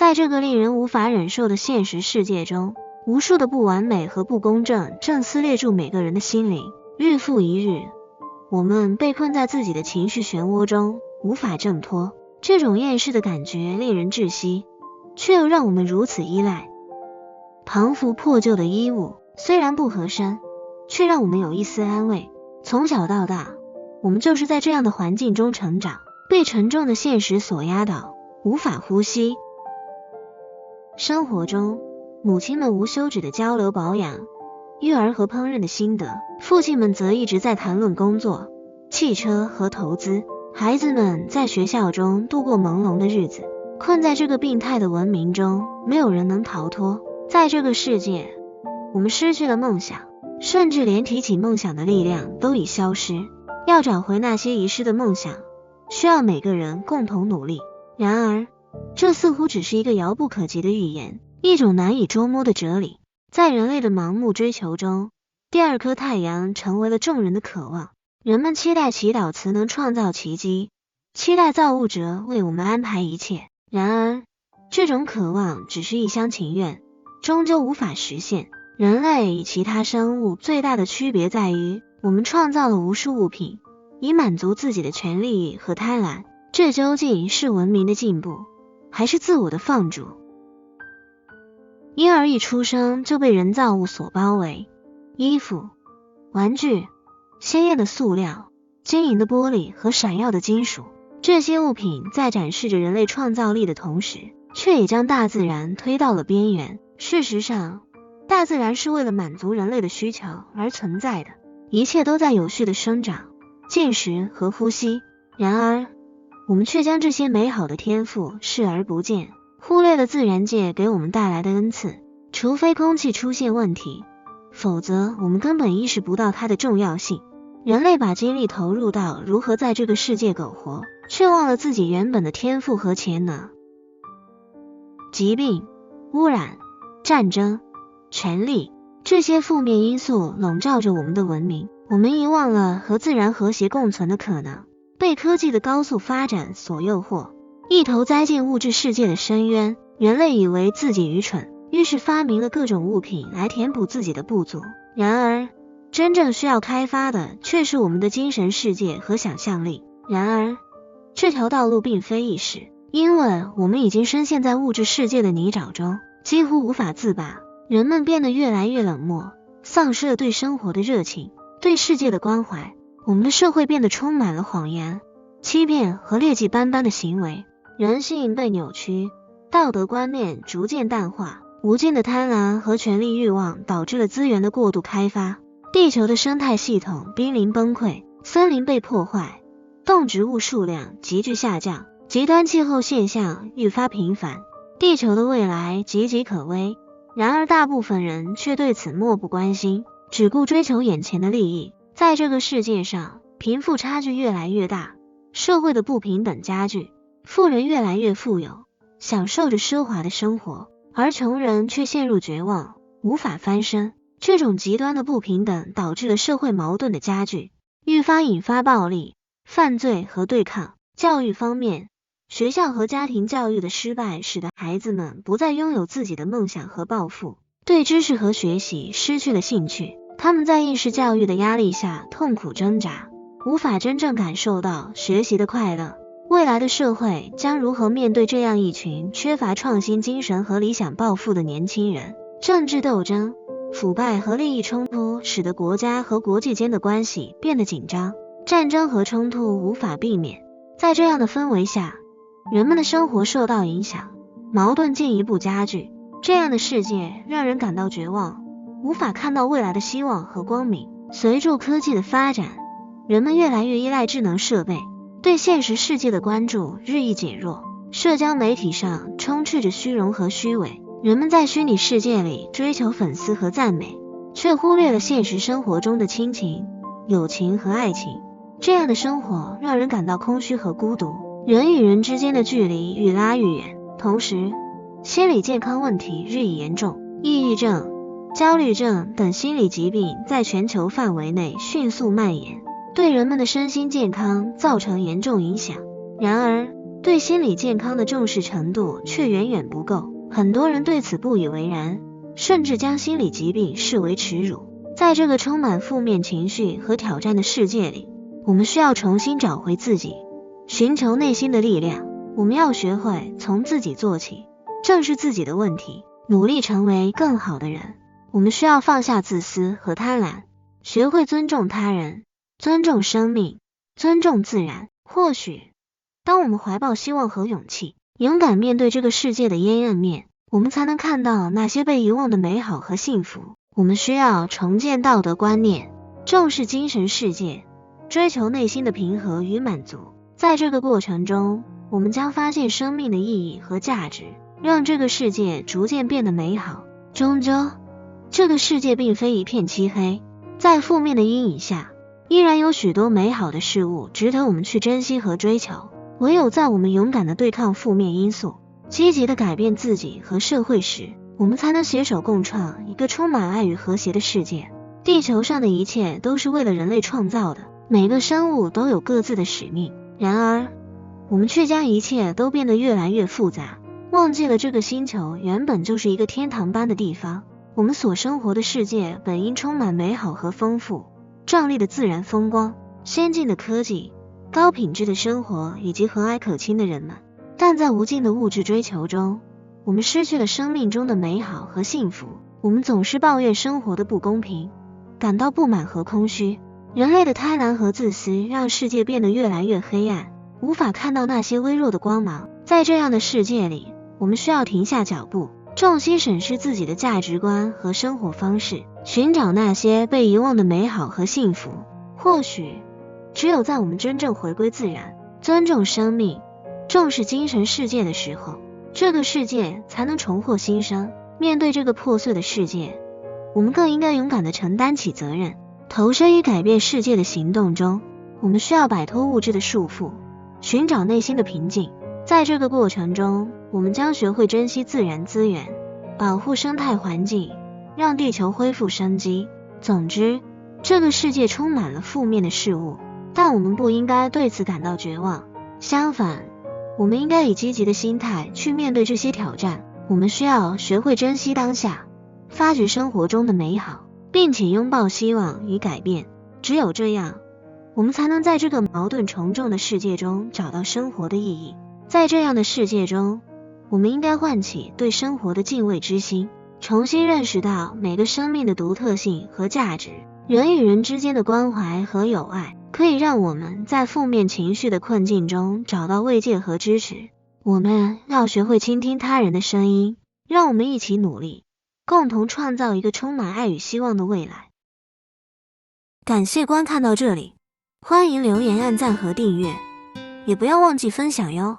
在这个令人无法忍受的现实世界中，无数的不完美和不公正正撕裂住每个人的心灵。日复一日，我们被困在自己的情绪漩涡中，无法挣脱。这种厌世的感觉令人窒息，却又让我们如此依赖。庞复破旧的衣物虽然不合身，却让我们有一丝安慰。从小到大，我们就是在这样的环境中成长，被沉重的现实所压倒，无法呼吸。生活中，母亲们无休止的交流保养、育儿和烹饪的心得，父亲们则一直在谈论工作、汽车和投资。孩子们在学校中度过朦胧的日子，困在这个病态的文明中，没有人能逃脱。在这个世界，我们失去了梦想，甚至连提起梦想的力量都已消失。要找回那些遗失的梦想，需要每个人共同努力。然而，这似乎只是一个遥不可及的预言，一种难以捉摸的哲理。在人类的盲目追求中，第二颗太阳成为了众人的渴望。人们期待祈祷词能创造奇迹，期待造物者为我们安排一切。然而，这种渴望只是一厢情愿，终究无法实现。人类与其他生物最大的区别在于，我们创造了无数物品，以满足自己的权利和贪婪。这究竟是文明的进步，还是自我的放逐？婴儿一出生就被人造物所包围，衣服、玩具、鲜艳的塑料、晶莹的玻璃和闪耀的金属，这些物品在展示着人类创造力的同时，却也将大自然推到了边缘。事实上，大自然是为了满足人类的需求而存在的，一切都在有序的生长、进食和呼吸。然而，我们却将这些美好的天赋视而不见，忽略了自然界给我们带来的恩赐。除非空气出现问题，否则我们根本意识不到它的重要性。人类把精力投入到如何在这个世界苟活，却忘了自己原本的天赋和潜能。疾病、污染、战争、权力，这些负面因素笼罩着我们的文明，我们遗忘了和自然和谐共存的可能，被科技的高速发展所诱惑，一头栽进物质世界的深渊。人类以为自己愚蠢，于是发明了各种物品来填补自己的不足。然而，真正需要开发的却是我们的精神世界和想象力。然而，这条道路并非易事，因为我们已经深陷在物质世界的泥沼中，几乎无法自拔。人们变得越来越冷漠，丧失了对生活的热情，对世界的关怀。我们的社会变得充满了谎言、欺骗和劣迹斑斑的行为，人性被扭曲，道德观念逐渐淡化，无尽的贪婪和权力欲望导致了资源的过度开发，地球的生态系统濒临崩溃，森林被破坏，动植物数量急剧下降，极端气候现象愈发频繁，地球的未来岌岌可危。然而大部分人却对此漠不关心，只顾追求眼前的利益。在这个世界上，贫富差距越来越大，社会的不平等加剧，富人越来越富有，享受着奢华的生活，而穷人却陷入绝望，无法翻身。这种极端的不平等导致了社会矛盾的加剧，愈发引发暴力、犯罪和对抗。教育方面，学校和家庭教育的失败使得孩子们不再拥有自己的梦想和抱负，对知识和学习失去了兴趣。他们在应试教育的压力下痛苦挣扎，无法真正感受到学习的快乐。未来的社会将如何面对这样一群缺乏创新精神和理想抱负的年轻人？政治斗争、腐败和利益冲突使得国家和国际间的关系变得紧张，战争和冲突无法避免。在这样的氛围下，人们的生活受到影响，矛盾进一步加剧。这样的世界让人感到绝望，无法看到未来的希望和光明。随着科技的发展，人们越来越依赖智能设备，对现实世界的关注日益减弱。社交媒体上充斥着虚荣和虚伪，人们在虚拟世界里追求粉丝和赞美，却忽略了现实生活中的亲情、友情和爱情。这样的生活让人感到空虚和孤独，人与人之间的距离愈拉愈远。同时，心理健康问题日益严重，抑郁症、焦虑症等心理疾病在全球范围内迅速蔓延，对人们的身心健康造成严重影响。然而，对心理健康的重视程度却远远不够。很多人对此不以为然，甚至将心理疾病视为耻辱。在这个充满负面情绪和挑战的世界里，我们需要重新找回自己，寻求内心的力量。我们要学会从自己做起，正视自己的问题，努力成为更好的人。我们需要放下自私和贪婪，学会尊重他人，尊重生命，尊重自然。或许当我们怀抱希望和勇气，勇敢面对这个世界的阴暗面，我们才能看到那些被遗忘的美好和幸福。我们需要重建道德观念，重视精神世界，追求内心的平和与满足。在这个过程中，我们将发现生命的意义和价值，让这个世界逐渐变得美好。终究，这个世界并非一片漆黑，在负面的阴影下，依然有许多美好的事物值得我们去珍惜和追求。唯有在我们勇敢地对抗负面因素，积极地改变自己和社会时，我们才能携手共创一个充满爱与和谐的世界。地球上的一切都是为了人类创造的，每个生物都有各自的使命。然而，我们却将一切都变得越来越复杂，忘记了这个星球原本就是一个天堂般的地方。我们所生活的世界本应充满美好和丰富，壮丽的自然风光，先进的科技，高品质的生活以及和蔼可亲的人们。但在无尽的物质追求中，我们失去了生命中的美好和幸福。我们总是抱怨生活的不公平，感到不满和空虚。人类的贪婪和自私让世界变得越来越黑暗，无法看到那些微弱的光芒。在这样的世界里，我们需要停下脚步，重新审视自己的价值观和生活方式，寻找那些被遗忘的美好和幸福。或许只有在我们真正回归自然，尊重生命，重视精神世界的时候，这个世界才能重获新生。面对这个破碎的世界，我们更应该勇敢地承担起责任，投身于改变世界的行动中。我们需要摆脱物质的束缚，寻找内心的平静。在这个过程中，我们将学会珍惜自然资源，保护生态环境，让地球恢复生机。总之，这个世界充满了负面的事物，但我们不应该对此感到绝望。相反，我们应该以积极的心态去面对这些挑战。我们需要学会珍惜当下，发掘生活中的美好，并且拥抱希望与改变。只有这样，我们才能在这个矛盾重重的世界中找到生活的意义。在这样的世界中，我们应该唤起对生活的敬畏之心，重新认识到每个生命的独特性和价值。人与人之间的关怀和友爱，可以让我们在负面情绪的困境中找到慰藉和支持。我们要学会倾听他人的声音，让我们一起努力，共同创造一个充满爱与希望的未来。感谢观看到这里，欢迎留言、按赞和订阅，也不要忘记分享哟。